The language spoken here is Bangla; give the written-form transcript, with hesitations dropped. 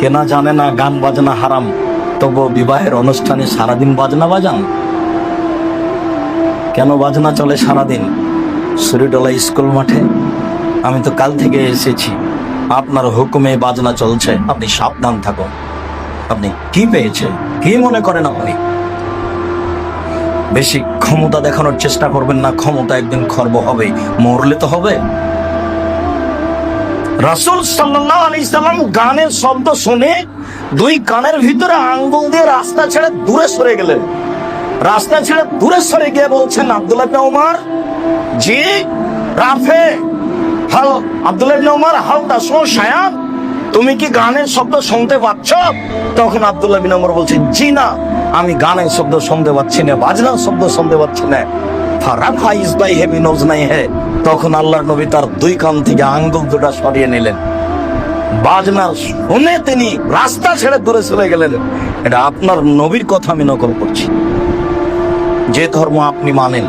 কেনা জানে না গান বাজনা হারাম, তবু বিবাহের অনুষ্ঠানে সারাদিন বাজনা বাজান। কেন বাজনা চলে সারাদিন? সুরিডলা স্কুল মাঠে আমি তো কাল থেকে এসেছি, আপনার হুকুমে বাজনা চলছে, আপনি সাবধান থাকুন। আপনি কি পেয়েছে, কি মনে করেন আপনি? বেশি ক্ষমতা দেখানোর চেষ্টা করবেন না, ক্ষমতা একদিন খর্ব হবে, মরলে তো হবে। রাসূল সাল্লাল্লাহু আলাইহি সাল্লাম গানের শব্দ শুনে দুই কানের ভিতরে আঙ্গুল দিয়ে রাস্তা ছেড়ে দূরে সরে গেলেন। রাস্তা ছেড়ে দূরে সরে গিয়ে বলছেন, আব্দুল্লাহ ইবনে ওমর, জি রাফে হাল, আব্দুল্লাহ ইবনে ওমর, হাল তাসমু শায়ান, তুমি কি গানের শব্দ শুনতে পাচ্ছ? তখন আব্দুল্লাহ ইবনে ওমর বলছে, জি না, আমি গানের শব্দ শুনতে পাচ্ছি না, বাজনার শব্দ শুনতে পাচ্ছি না। ফারাফা ইসবাই হেবি নজনাই হে, তখন আল্লাহর নবী তার দুই কান থেকে আঙ্গুল দুটা সরিয়ে নিলেন। বাজনার শুনে তিনি রাস্তা ছেড়ে দূরে চলে গেলেন। এটা আপনার নবীর কথা আমি নকল করছি। যে ধর্ম আপনি মানেন